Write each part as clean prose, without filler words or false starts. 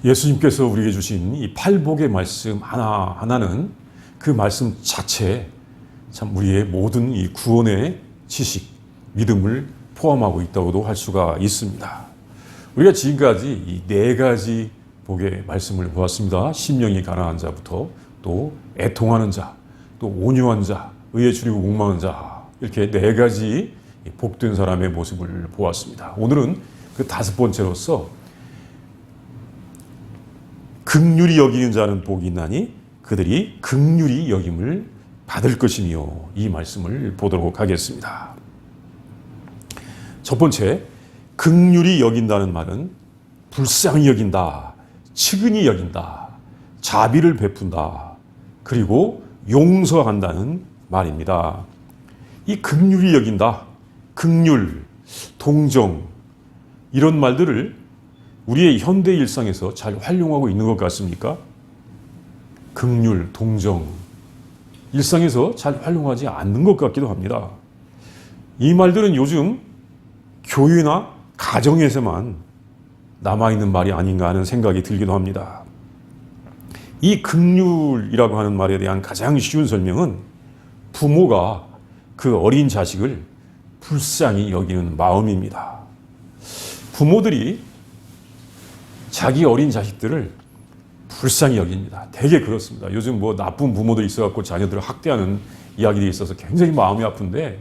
예수님께서 우리에게 주신 이 팔복의 말씀 하나하나는 그 말씀 자체에 참 우리의 모든 이 구원의 지식, 믿음을 포함하고 있다고도 할 수가 있습니다. 우리가 지금까지 이 네 가지 복의 말씀을 보았습니다. 심령이 가난한 자부터 또 애통하는 자, 또 온유한 자, 의에 줄이고 목마른 자, 이렇게 네 가지 복된 사람의 모습을 보았습니다. 오늘은 그 다섯 번째로서 긍휼히 여기는 자는 복이 있나니 그들이 긍휼히 여김을 받을 것이며, 이 말씀을 보도록 하겠습니다. 첫 번째, 긍휼히 여긴다는 말은 불쌍히 여긴다, 측은히 여긴다, 자비를 베푼다, 그리고 용서한다는 말입니다. 이 긍휼히 여긴다, 긍휼, 동정, 이런 말들을 우리의 현대 일상에서 잘 활용하고 있는 것 같습니까? 긍휼, 동정, 일상에서 잘 활용하지 않는 것 같기도 합니다. 이 말들은 요즘 교회나 가정에서만 남아있는 말이 아닌가 하는 생각이 들기도 합니다. 이 긍휼이라고 하는 말에 대한 가장 쉬운 설명은 부모가 그 어린 자식을 불쌍히 여기는 마음입니다. 부모들이 자기 어린 자식들을 불쌍히 여깁니다. 되게 그렇습니다. 요즘 뭐 나쁜 부모들이 있어갖고 자녀들을 학대하는 이야기들이 있어서 굉장히 마음이 아픈데,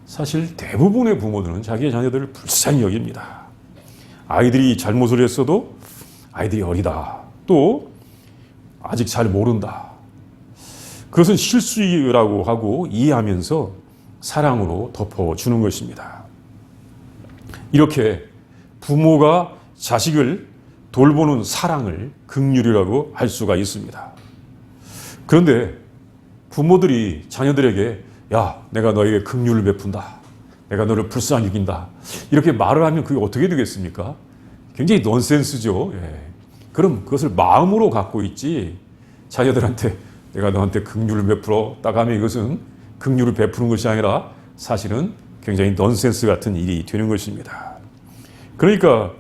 사실 대부분의 부모들은 자기의 자녀들을 불쌍히 여깁니다. 아이들이 잘못을 했어도 아이들이 어리다, 또 아직 잘 모른다, 그것은 실수라고 하고 이해하면서 사랑으로 덮어주는 것입니다. 이렇게 부모가 자식을 돌보는 사랑을 긍휼이라고 할 수가 있습니다. 그런데 부모들이 자녀들에게 야, 내가 너에게 긍휼을 베푼다, 내가 너를 불쌍히 여긴다, 이렇게 말을 하면 그게 어떻게 되겠습니까? 굉장히 넌센스죠. 예. 그럼 그것을 마음으로 갖고 있지, 자녀들한테 내가 너한테 긍휼을 베풀어 딱 하면 이것은 긍휼을 베푸는 것이 아니라 사실은 굉장히 넌센스 같은 일이 되는 것입니다. 그러니까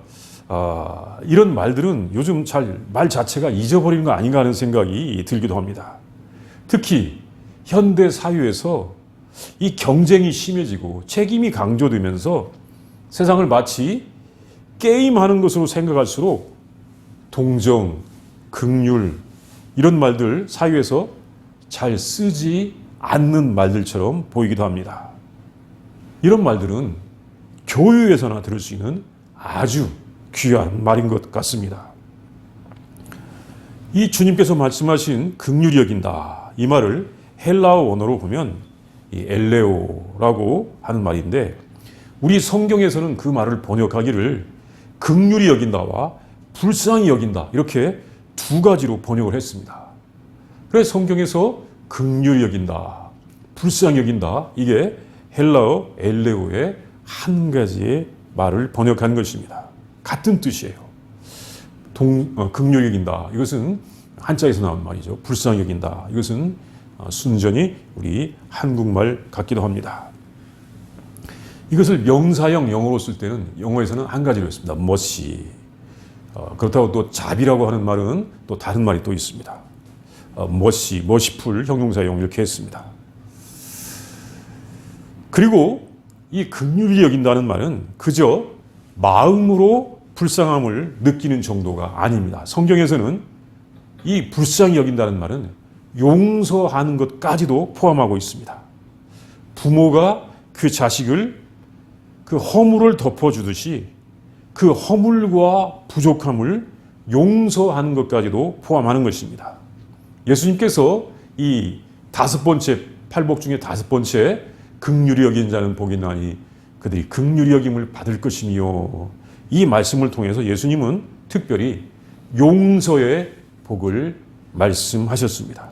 이런 말들은 요즘 말 자체가 잊어버리는 거 아닌가 하는 생각이 들기도 합니다. 특히 현대 사회에서 이 경쟁이 심해지고 책임이 강조되면서 세상을 마치 게임하는 것으로 생각할수록 동정, 긍휼, 이런 말들 사회에서 잘 쓰지 않는 말들처럼 보이기도 합니다. 이런 말들은 교회에서나 들을 수 있는 아주 귀한 말인 것 같습니다. 이 주님께서 말씀하신 긍휼히 여긴다, 이 말을 헬라어 원어로 보면 이 엘레오라고 하는 말인데, 우리 성경에서는 그 말을 번역하기를 긍휼히 여긴다와 불쌍히 여긴다, 이렇게 두 가지로 번역을 했습니다. 그래서 성경에서 긍휼히 여긴다, 불쌍히 여긴다, 이게 헬라어 엘레오의 한 가지의 말을 번역한 것입니다. 같은 뜻이에요. 긍휼히 여긴다, 이것은 한자에서 나온 말이죠. 불쌍히 여긴다, 이것은 순전히 우리 한국말 같기도 합니다. 이것을 명사형 영어로 쓸 때는 영어에서는 한 가지로 했습니다. mercy. 그렇다고 또 자비라고 하는 말은 또 다른 말이 또 있습니다. mercy, merciful 형용사용 이렇게 했습니다. 그리고 이 긍휼히 여긴다는 말은 그저 마음으로 불쌍함을 느끼는 정도가 아닙니다. 성경에서는 이 불쌍히 여긴다는 말은 용서하는 것까지도 포함하고 있습니다. 부모가 그 자식을 그 허물을 덮어주듯이 그 허물과 부족함을 용서하는 것까지도 포함하는 것입니다. 예수님께서 이 다섯 번째, 팔복 중에 다섯 번째, 긍휼히 여긴 자는 복이 있나니 그들이 긍휼히 여김을 받을 것이며, 이 말씀을 통해서 예수님은 특별히 용서의 복을 말씀하셨습니다.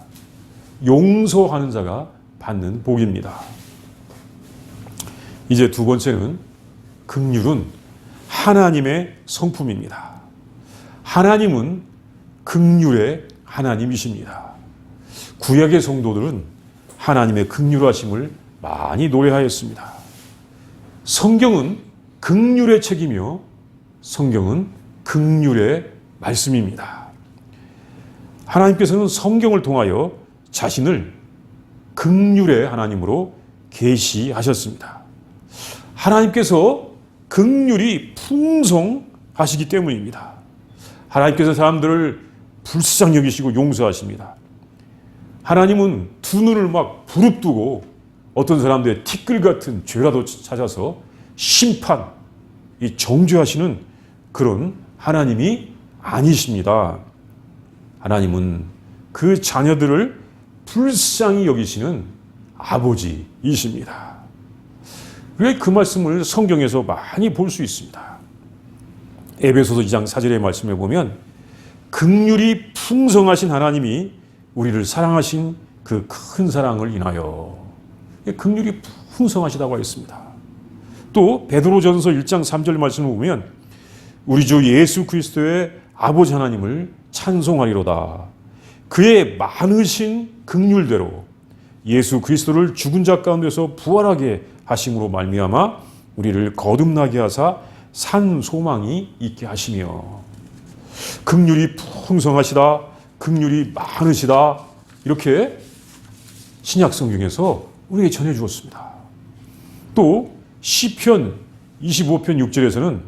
용서하는 자가 받는 복입니다. 이제 두 번째는 긍휼은 하나님의 성품입니다. 하나님은 긍휼의 하나님이십니다. 구약의 성도들은 하나님의 긍휼하심을 많이 노래하였습니다. 성경은 긍휼의 책이며 성경은 긍휼의 말씀입니다. 하나님께서는 성경을 통하여 자신을 긍휼의 하나님으로 계시하셨습니다. 하나님께서 긍휼이 풍성하시기 때문입니다. 하나님께서 사람들을 불쌍히 여기시고 용서하십니다. 하나님은 두 눈을 막 부릅뜨고 어떤 사람들의 티끌 같은 죄라도 찾아서 심판, 정죄하시는 그런 하나님이 아니십니다. 하나님은 그 자녀들을 불쌍히 여기시는 아버지이십니다. 왜 그 말씀을 성경에서 많이 볼 수 있습니다. 에베소서 2장 4절의 말씀에 보면 긍휼이 풍성하신 하나님이 우리를 사랑하신 그 큰 사랑을 인하여 긍휼이 풍성하시다고 했습니다. 또 베드로전서 1장 3절 말씀을 보면 우리 주 예수 그리스도의 아버지 하나님을 찬송하리로다. 그의 많으신 긍휼대로 예수 그리스도를 죽은 자 가운데서 부활하게 하심으로 말미암아 우리를 거듭나게 하사 산 소망이 있게 하시며 긍휼이 풍성하시다, 긍휼이 많으시다 이렇게 신약 성경에서 우리에게 전해 주었습니다. 또 시편 25편 6절에서는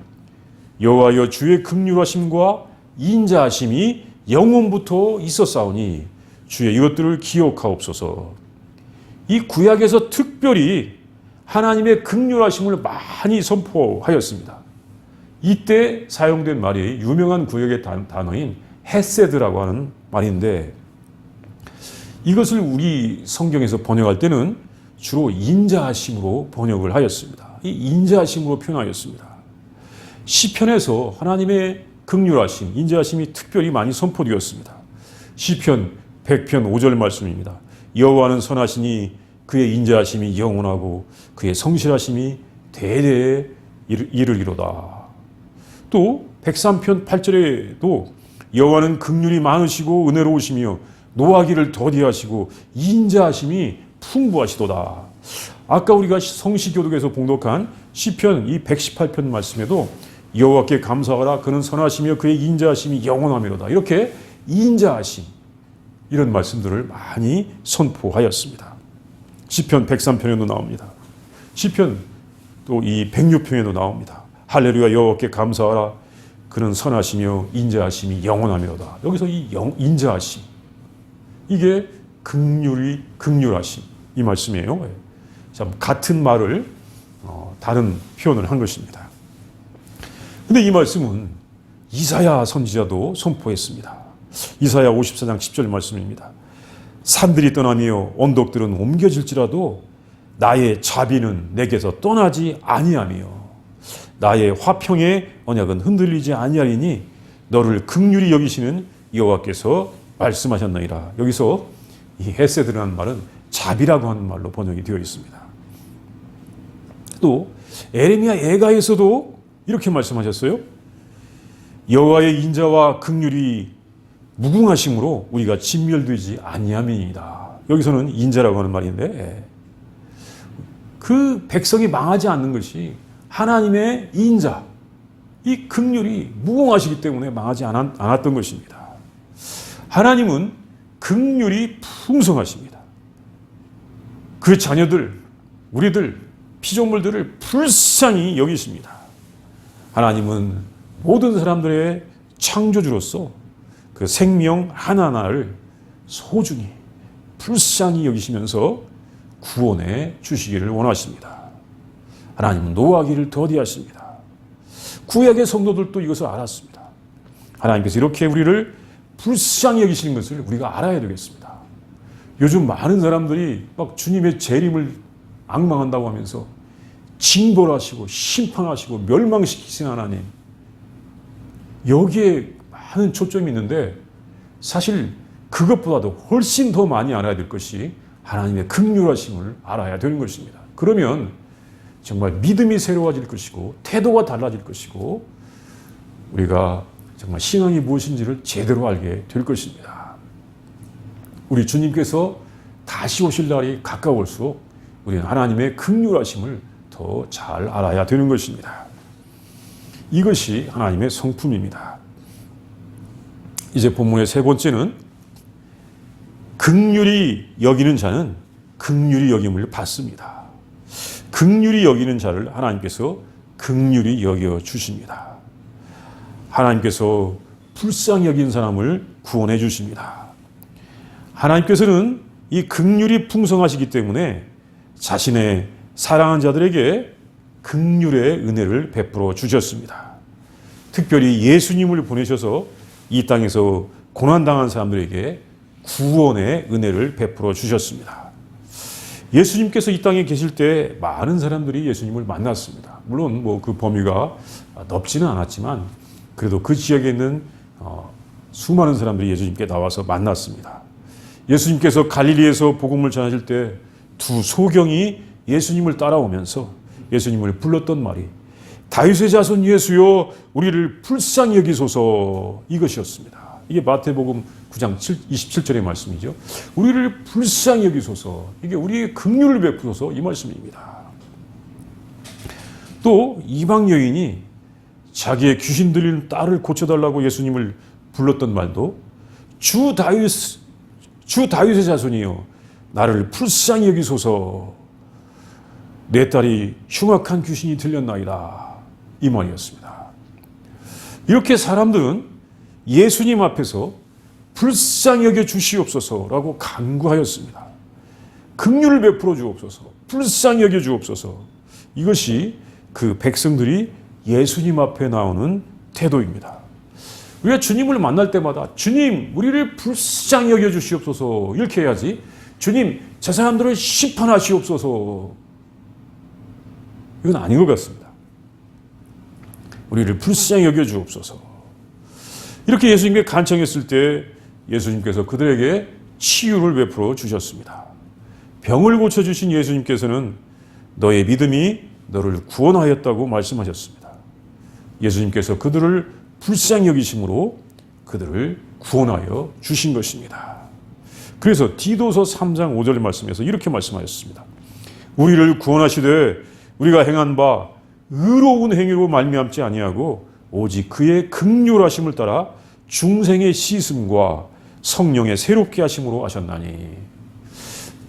여호와여 주의 긍휼하심과 인자하심이 영원부터 있었사오니 주의 이것들을 기억하옵소서. 이 구약에서 특별히 하나님의 긍휼하심을 많이 선포하였습니다. 이때 사용된 말이 유명한 구약의 단어인 헤세드라고 하는 말인데 이것을 우리 성경에서 번역할 때는 주로 인자하심으로 번역을 하였습니다. 이 인자하심으로 표현하였습니다. 시편에서 하나님의 긍휼하심, 인자하심이 특별히 많이 선포되었습니다. 시편 100편 5절 말씀입니다. 여호와는 선하시니 그의 인자하심이 영원하고 그의 성실하심이 대대에 이르리로다. 또 103편 8절에도 여호와는 긍휼이 많으시고 은혜로우시며 노하기를 더디하시고 인자하심이 풍부하시도다. 아까 우리가 성시교독에서 봉독한 시편 이 118편 말씀에도 여호와께 감사하라 그는 선하시며 그의 인자하심이 영원하미로다. 이렇게 인자하심 이런 말씀들을 많이 선포하였습니다. 시편 103편에도 나옵니다. 시편 또 이 106편에도 나옵니다. 할렐루야 여호와께 감사하라 그는 선하시며 인자하심이 영원하미로다. 여기서 이 인자하심 이게 긍휼하심 이 말씀이에요. 참 같은 말을 다른 표현을 한 것입니다. 근데 이 말씀은 이사야 선지자도 선포했습니다. 이사야 54장 10절 말씀입니다. 산들이 떠나며 언덕들은 옮겨질지라도 나의 자비는 내게서 떠나지 아니하며 나의 화평의 언약은 흔들리지 아니하리니 너를 긍휼히 여기시는 여호와께서 말씀하셨나이다. 여기서 이 헤세드라는 말은 자비라고 하는 말로 번역이 되어 있습니다. 또 에레미야 예가에서도 이렇게 말씀하셨어요. 여호와의 인자와 긍휼이 무궁하심으로 우리가 진멸되지 아니함이니이다. 여기서는 인자라고 하는 말인데 그 백성이 망하지 않는 것이 하나님의 인자, 이 긍휼이 무궁하시기 때문에 망하지 않았던 것입니다. 하나님은 긍휼이 풍성하십니다. 그 자녀들, 우리들, 피조물들을 불쌍히 여기십니다. 하나님은 모든 사람들의 창조주로서 그 생명 하나하나를 소중히 불쌍히 여기시면서 구원해 주시기를 원하십니다. 하나님은 노하기를 더디하십니다. 구약의 성도들도 이것을 알았습니다. 하나님께서 이렇게 우리를 불쌍히 여기시는 것을 우리가 알아야 되겠습니다. 요즘 많은 사람들이 막 주님의 재림을 앙망한다고 하면서 징벌하시고 심판하시고 멸망시키신 하나님, 여기에 많은 초점이 있는데 사실 그것보다도 훨씬 더 많이 알아야 될 것이 하나님의 긍휼하심을 알아야 되는 것입니다. 그러면 정말 믿음이 새로워질 것이고 태도가 달라질 것이고 우리가 정말 신앙이 무엇인지를 제대로 알게 될 것입니다. 우리 주님께서 다시 오실 날이 가까울수록 우리는 하나님의 긍휼하심을 더 잘 알아야 되는 것입니다. 이것이 하나님의 성품입니다. 이제 본문의 세 번째는 긍휼히 여기는 자는 긍휼히 여김을 받습니다. 긍휼히 여기는 자를 하나님께서 긍휼히 여겨 주십니다. 하나님께서 불쌍히 여긴 사람을 구원해 주십니다. 하나님께서는 이 긍휼이 풍성하시기 때문에 자신의 사랑하는 자들에게 긍휼의 은혜를 베풀어 주셨습니다. 특별히 예수님을 보내셔서 이 땅에서 고난당한 사람들에게 구원의 은혜를 베풀어 주셨습니다. 예수님께서 이 땅에 계실 때 많은 사람들이 예수님을 만났습니다. 물론 그 범위가 넓지는 않았지만 그래도 그 지역에 있는 수많은 사람들이 예수님께 나와서 만났습니다. 예수님께서 갈릴리에서 복음을 전하실 때 두 소경이 예수님을 따라오면서 예수님을 불렀던 말이 다윗의 자손 예수여 우리를 불쌍히 여기소서 이것이었습니다. 이게 마태복음 9장 27절의 말씀이죠. 우리를 불쌍히 여기소서, 이게 우리의 긍휼을 베푸소서 이 말씀입니다. 또 이방 여인이 자기의 귀신 들린 딸을 고쳐달라고 예수님을 불렀던 말도 주 다윗의 자손이여 나를 불쌍히 여기소서, 내 딸이 흉악한 귀신이 들렸나이다 이 말이었습니다. 이렇게 사람들은 예수님 앞에서 불쌍히 여겨 주시옵소서라고 간구하였습니다. 긍휼을 베풀어 주옵소서, 불쌍히 여겨 주옵소서. 이것이 그 백성들이 예수님 앞에 나오는 태도입니다. 우리가 주님을 만날 때마다 주님 우리를 불쌍히 여겨 주시옵소서 이렇게 해야지, 주님 저 사람들을 심판하시옵소서 이건 아닌 것 같습니다. 우리를 불쌍히 여겨 주옵소서. 이렇게 예수님께 간청했을 때 예수님께서 그들에게 치유를 베풀어 주셨습니다. 병을 고쳐주신 예수님께서는 너의 믿음이 너를 구원하였다고 말씀하셨습니다. 예수님께서 그들을 불쌍히 여기심으로 그들을 구원하여 주신 것입니다. 그래서 디도서 3장 5절 말씀에서 이렇게 말씀하셨습니다. 우리를 구원하시되 우리가 행한 바 의로운 행위로 말미암지 아니하고 오직 그의 긍휼하심을 따라 중생의 씻음과 성령의 새롭게 하심으로 하셨나니.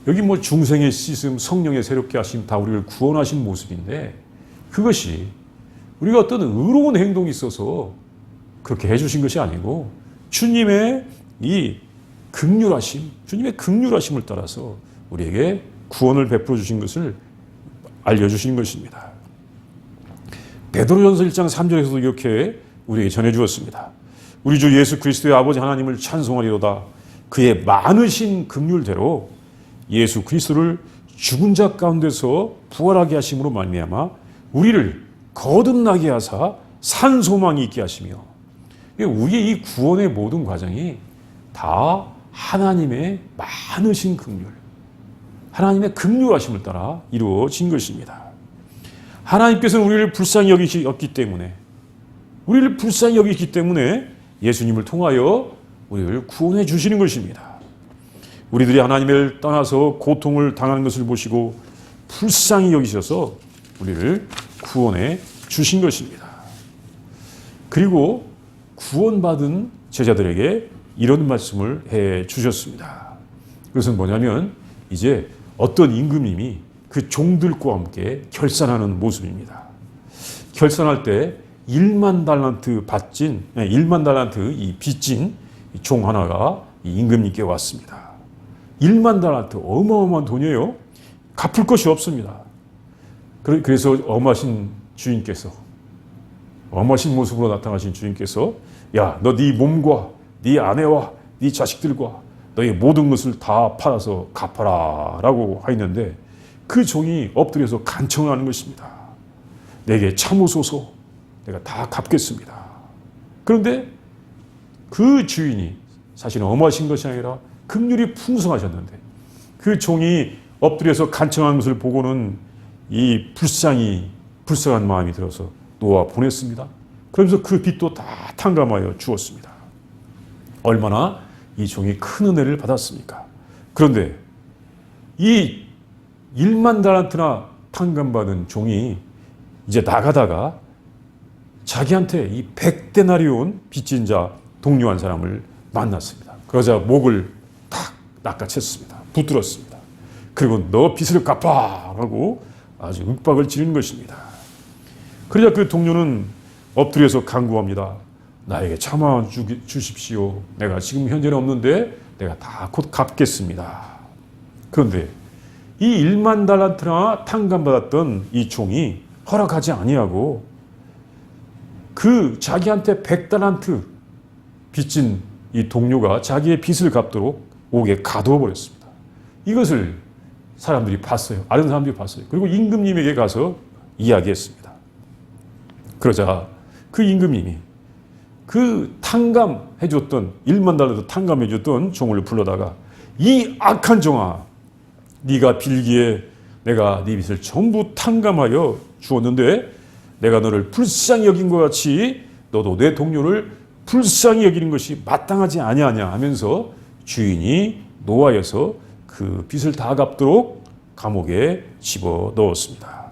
여기 중생의 씻음, 성령의 새롭게 하심 다 우리를 구원하신 모습인데, 그것이 우리가 어떤 의로운 행동이 있어서 그렇게 해주신 것이 아니고 주님의 이 긍휼하심, 주님의 긍휼하심을 따라서 우리에게 구원을 베풀어 주신 것을 알려주신 것입니다. 베드로전서 1장 3절에서도 이렇게 우리에게 전해주었습니다. 우리 주 예수 그리스도의 아버지 하나님을 찬송하리로다. 그의 많으신 긍휼대로 예수 그리스도를 죽은 자 가운데서 부활하게 하심으로 말미암아 우리를 거듭나게 하사 산 소망이 있게 하시며, 우리의 이 구원의 모든 과정이 다 하나님의 많으신 긍휼, 하나님의 긍휼하심을 따라 이루어진 것입니다. 하나님께서는 우리를 불쌍히 여기셨기 때문에, 우리를 불쌍히 여기기 때문에 예수님을 통하여 우리를 구원해 주시는 것입니다. 우리들이 하나님을 떠나서 고통을 당하는 것을 보시고 불쌍히 여기셔서 우리를 구원해 주신 것입니다. 그리고 구원받은 제자들에게 이런 말씀을 해 주셨습니다. 그것은 뭐냐면 이제 어떤 임금님이 그 종들과 함께 결산하는 모습입니다. 결산할 때 1만 달란트 이 빚진 종 하나가 이 임금님께 왔습니다. 1만 달란트 어마어마한 돈이에요. 갚을 것이 없습니다. 그래서 엄하신 주인께서, 엄하신 모습으로 나타나신 주인께서, 야, 너 네 몸과 네 아내와 네 자식들과 너의 모든 것을 다 팔아서 갚아라 라고 하였는데, 그 종이 엎드려서 간청을 하는 것입니다. 내게 참으소서, 내가 다 갚겠습니다. 그런데 그 주인이 사실은 엄하신 것이 아니라 긍휼이 풍성하셨는데, 그 종이 엎드려서 간청하는 것을 보고는 이 불쌍한 마음이 들어서 놓아 보냈습니다. 그러면서 그 빚도 다 탕감하여 주었습니다. 얼마나 이 종이 큰 은혜를 받았습니까? 그런데 이 1만 달란트나 탕감받은 종이 이제 나가다가 자기한테 이 100데나리온 빚진 자 동료한 사람을 만났습니다. 그러자 목을 탁 낚아챘습니다. 붙들었습니다. 그리고 너 빚을 갚아라고 아주 윽박을 지른 것입니다. 그러자 그 동료는 엎드려서 간구합니다. 나에게 참아 주십시오. 내가 지금 현재는 없는데 내가 다 곧 갚겠습니다. 그런데 이 1만 달란트나 탕감받았던 이 종이 허락하지 아니하고 그 자기한테 100달란트 빚진 이 동료가 자기의 빚을 갚도록 옥에 가두어 버렸습니다. 이것을 사람들이 봤어요. 아는 사람들이 봤어요. 그리고 임금님에게 가서 이야기했습니다. 그러자 그 임금님이 그 탕감해줬던 1만 달러도 탕감해줬던 종을 불러다가 이 악한 종아, 네가 빌기에 내가 네 빚을 전부 탕감하여 주었는데 내가 너를 불쌍히 여긴 것 같이 너도 내 동료를 불쌍히 여기는 것이 마땅하지 아니하냐 하면서 주인이 노하여서 그 빚을 다 갚도록 감옥에 집어 넣었습니다.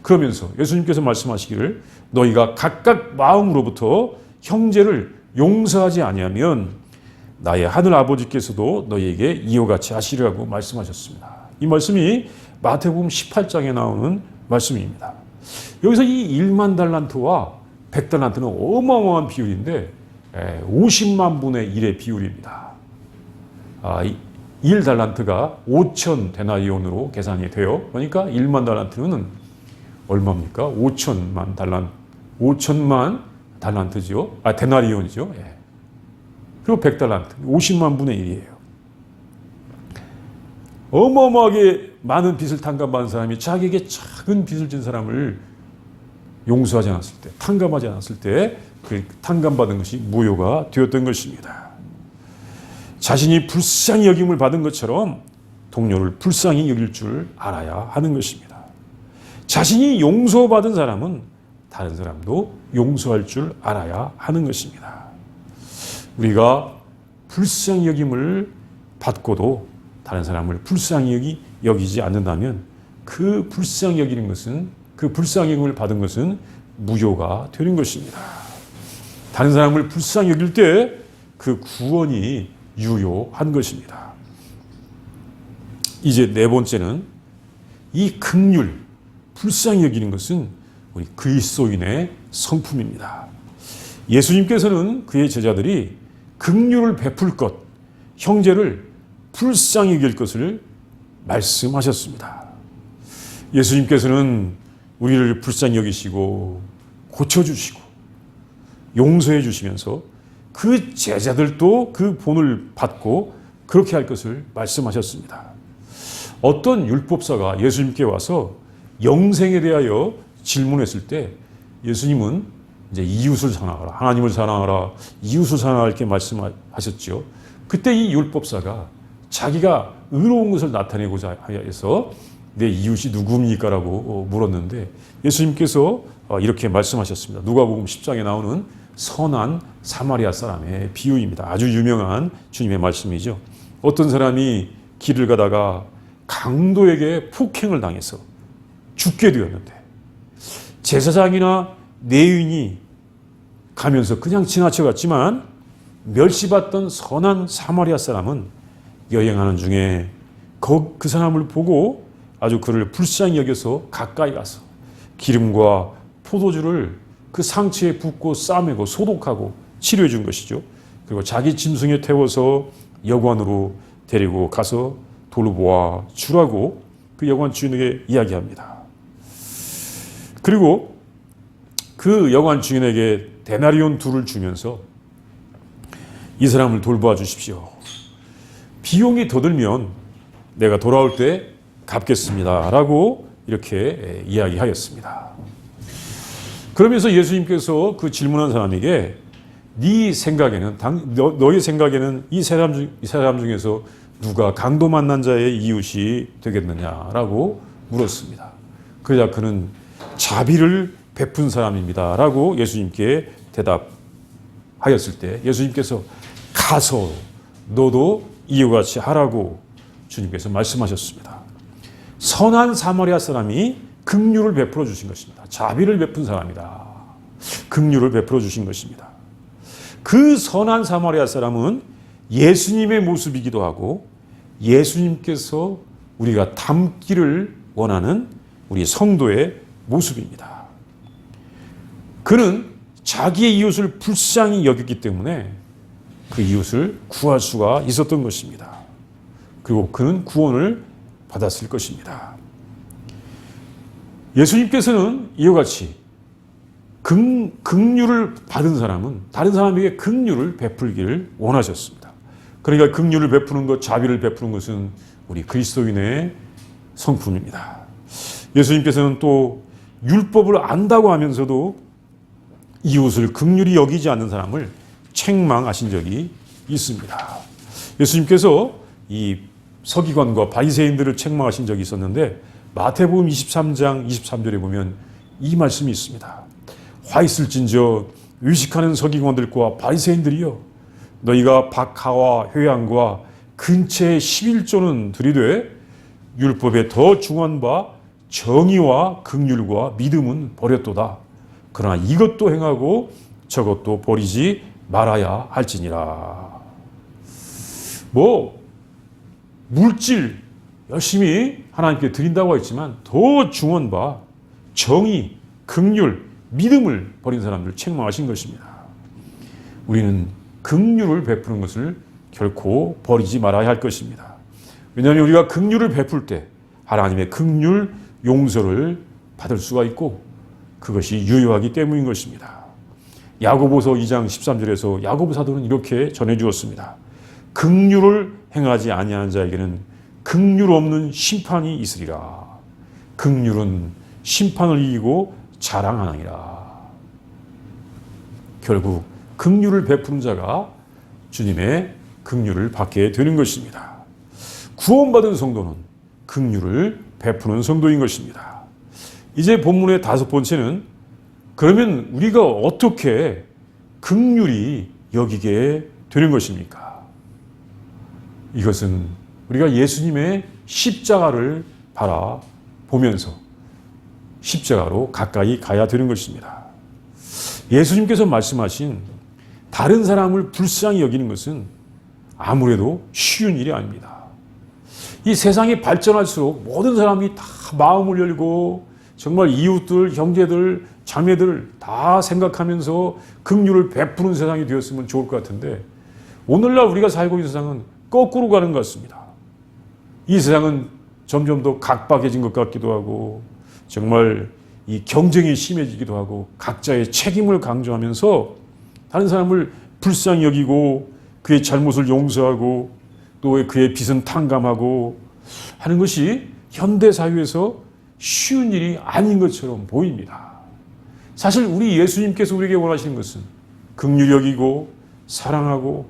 그러면서 예수님께서 말씀하시기를 너희가 각각 마음으로부터 형제를 용서하지 아니하면 나의 하늘 아버지께서도 너희에게 이와 같이 하시리라고 말씀하셨습니다. 이 말씀이 마태복음 18장에 나오는 말씀입니다. 여기서 이 1만 달란트와 100달란트는 어마어마한 비율인데 50만 분의 1의 비율입니다. 1달란트가 5천 데나리온으로 계산이 돼요. 그러니까 1만 달란트는 얼마입니까? 5천만 달란트죠. 데나리온이죠. 그리고 100달란트, 50만 분의 1이에요. 어마어마하게 많은 빚을 탕감받은 사람이 자기에게 작은 빚을 진 사람을 용서하지 않았을 때, 탕감하지 않았을 때 그 탕감받은 것이 무효가 되었던 것입니다. 자신이 불쌍히 여김을 받은 것처럼 동료를 불쌍히 여길 줄 알아야 하는 것입니다. 자신이 용서받은 사람은 다른 사람도 용서할 줄 알아야 하는 것입니다. 우리가 불쌍히 여김을 받고도 다른 사람을 불쌍히 여기지 않는다면 그 불쌍히 여기는 것은, 그 불쌍히 여김을 받은 것은 무효가 되는 것입니다. 다른 사람을 불쌍히 여길 때 그 구원이 유효한 것입니다. 이제 네 번째는 이 긍휼, 불쌍히 여기는 것은 우리 그리스도인의 성품입니다. 예수님께서는 그의 제자들이 긍휼을 베풀 것, 형제를 불쌍히 여길 것을 말씀하셨습니다. 예수님께서는 우리를 불쌍히 여기시고 고쳐주시고 용서해 주시면서 그 제자들도 그 본을 받고 그렇게 할 것을 말씀하셨습니다. 어떤 율법사가 예수님께 와서 영생에 대하여 질문했을 때 예수님은 이제 이웃을 사랑하라, 하나님을 사랑하라, 이웃을 사랑하라 이렇게 말씀하셨죠. 그때 이 율법사가 자기가 의로운 것을 나타내고자 해서 내 이웃이 누굽니까? 라고 물었는데 예수님께서 이렇게 말씀하셨습니다. 누가복음 10장에 나오는 선한 사마리아 사람의 비유입니다. 아주 유명한 주님의 말씀이죠. 어떤 사람이 길을 가다가 강도에게 폭행을 당해서 죽게 되었는데 제사장이나 레위인이 가면서 그냥 지나쳐갔지만 멸시받던 선한 사마리아 사람은 여행하는 중에 그 사람을 보고 아주 그를 불쌍히 여겨서 가까이 가서 기름과 포도주를 그 상처에 붓고 싸매고 소독하고 치료해 준 것이죠. 그리고 자기 짐승에 태워서 여관으로 데리고 가서 돌보아 주라고 그 여관 주인에게 이야기합니다. 그리고 그 여관 주인에게 데나리온 2를 주면서 이 사람을 돌보아 주십시오. 비용이 더 들면 내가 돌아올 때 갚겠습니다. 라고 이렇게 이야기하였습니다. 그러면서 예수님께서 그 질문한 사람에게 네 생각에는, 너의 생각에는 이 사람 중에서 누가 강도 만난 자의 이웃이 되겠느냐라고 물었습니다. 그러자 그는 자비를 베푼 사람입니다. 라고 예수님께 대답하였을 때 예수님께서 가서 너도 이와 같이 하라고 주님께서 말씀하셨습니다. 선한 사마리아 사람이 긍휼을 베풀어 주신 것입니다. 자비를 베푼 사람이다. 긍휼을 베풀어 주신 것입니다. 그 선한 사마리아 사람은 예수님의 모습이기도 하고 예수님께서 우리가 닮기를 원하는 우리 성도의 모습입니다. 그는 자기의 이웃을 불쌍히 여겼기 때문에 그 이웃을 구할 수가 있었던 것입니다. 그리고 그는 구원을 받았을 것입니다. 예수님께서는 이와 같이 긍휼을 받은 사람은 다른 사람에게 긍휼을 베풀기를 원하셨습니다. 그러니까 긍휼을 베푸는 것, 자비를 베푸는 것은 우리 그리스도인의 성품입니다. 예수님께서는 또 율법을 안다고 하면서도 이웃을 긍휼히 여기지 않는 사람을 책망하신 적이 있습니다. 예수님께서 이 서기관과 바리새인들을 책망하신 적이 있었는데 마태복음 23장 23절에 보면 이 말씀이 있습니다. 화 있을진저 의식하는 서기관들과 바리새인들이여 너희가 박하와 회양과 근처의 11조는 들이되 율법에 더 중한 바 정의와 긍휼과 믿음은 버렸도다. 그러나 이것도 행하고 저것도 버리지 말아야 할지니라. 물질 열심히 하나님께 드린다고 했지만 더 중한 바 정의, 긍휼, 믿음을 버린 사람들을 책망하신 것입니다. 우리는 긍휼을 베푸는 것을 결코 버리지 말아야 할 것입니다. 왜냐하면 우리가 긍휼을 베풀 때 하나님의 긍휼 용서를 받을 수가 있고 그것이 유효하기 때문인 것입니다. 야고보서 2장 13절에서 야고보 사도는 이렇게 전해주었습니다. 긍휼을 행하지 아니하는 자에게는 긍휼 없는 심판이 있으리라. 긍휼은 심판을 이기고 자랑하느니라. 결국 긍휼을 베푸는 자가 주님의 긍휼을 받게 되는 것입니다. 구원받은 성도는 긍휼을 베푸는 성도인 것입니다. 이제 본문의 5번째는 그러면 우리가 어떻게 긍휼히 여기게 되는 것입니까? 이것은 우리가 예수님의 십자가를 바라보면서 십자가로 가까이 가야 되는 것입니다. 예수님께서 말씀하신 다른 사람을 불쌍히 여기는 것은 아무래도 쉬운 일이 아닙니다. 이 세상이 발전할수록 모든 사람이 다 마음을 열고 정말 이웃들, 형제들, 자매들 다 생각하면서 긍휼을 베푸는 세상이 되었으면 좋을 것 같은데 오늘날 우리가 살고 있는 세상은 거꾸로 가는 것 같습니다. 이 세상은 점점 더 각박해진 것 같기도 하고 정말 이 경쟁이 심해지기도 하고 각자의 책임을 강조하면서 다른 사람을 불쌍히 여기고 그의 잘못을 용서하고 또 그의 빚은 탕감하고 하는 것이 현대 사회에서 쉬운 일이 아닌 것처럼 보입니다. 사실 우리 예수님께서 우리에게 원하시는 것은 긍휼히 여기고 사랑하고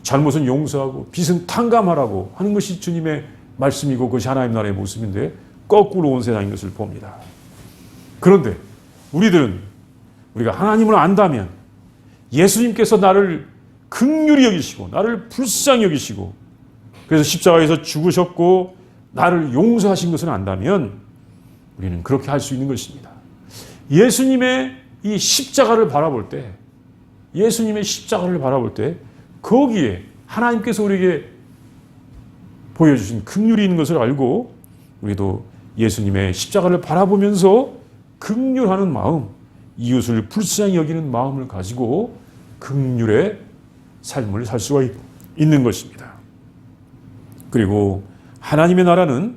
잘못은 용서하고 빚은 탕감하라고 하는 것이 주님의 말씀이고 그것이 하나님 나라의 모습인데 거꾸로 온 세상인 것을 봅니다. 그런데 우리가 하나님을 안다면 예수님께서 나를 긍휼히 여기시고 나를 불쌍히 여기시고 그래서 십자가에서 죽으셨고 나를 용서하신 것을 안다면 우리는 그렇게 할 수 있는 것입니다. 예수님의 이 십자가를 바라볼 때 거기에 하나님께서 우리에게 보여주신 긍휼이 있는 것을 알고 우리도 예수님의 십자가를 바라보면서 긍휼하는 마음, 이웃을 불쌍히 여기는 마음을 가지고 긍휼의 삶을 살 수가 있는 것입니다. 그리고 하나님의 나라는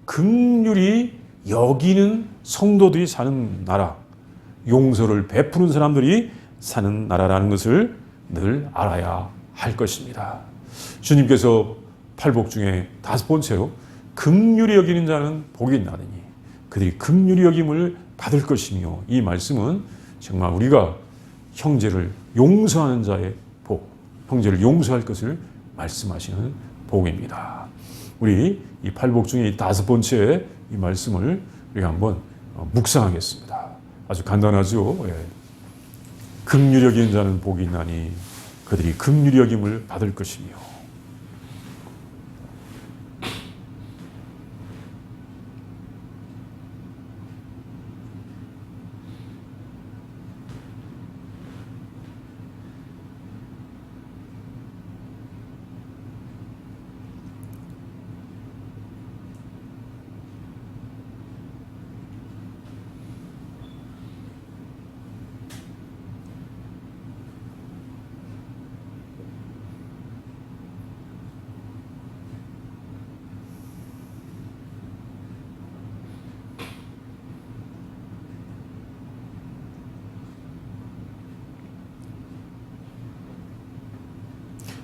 긍휼히 여기는 성도들이 사는 나라, 용서를 베푸는 사람들이 사는 나라라는 것을 늘 알아야 할 것입니다. 주님께서 팔복 중에 5번째로 긍휼히 여기는 자는 복이 있나니 그들이 긍휼히 여김을 받을 것이며 이 말씀은 정말 우리가 형제를 용서하는 자의 복, 형제를 용서할 것을 말씀하시는 복입니다. 우리 이 팔복 중에 이 5번째 이 말씀을 우리가 한번 묵상하겠습니다. 아주 간단하죠. 긍휼히 여기는 자는 복이 있나니 그들이 긍휼히 여김을 받을 것이며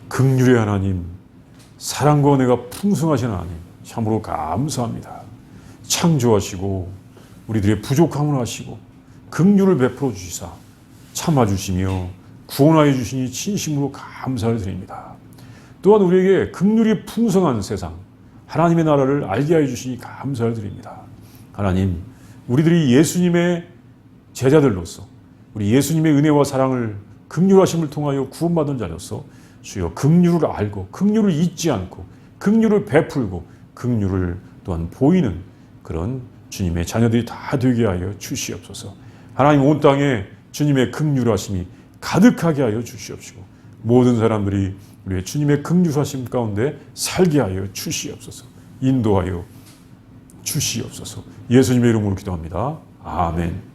긍휼의 하나님, 사랑과 은혜가 풍성하신 하나님, 참으로 감사합니다. 창조하시고 우리들의 부족함을 아시고 긍휼을 베풀어 주시사 참아주시며 구원하여 주시니 진심으로 감사를 드립니다. 또한 우리에게 긍휼이 풍성한 세상, 하나님의 나라를 알게 하여 주시니 감사를 드립니다. 하나님, 우리들이 예수님의 제자들로서 우리 예수님의 은혜와 사랑을 긍휼하심을 통하여 구원받은 자로서 주여 긍휼을 알고 긍휼을 잊지 않고 긍휼을 베풀고 긍휼을 또한 보이는 그런 주님의 자녀들이 다 되게 하여 주시옵소서. 하나님, 온 땅에 주님의 긍휼하심이 가득하게 하여 주시옵시고 모든 사람들이 우리의 주님의 긍휼하심 가운데 살게 하여 주시옵소서. 인도하여 주시옵소서. 예수님의 이름으로 기도합니다. 아멘.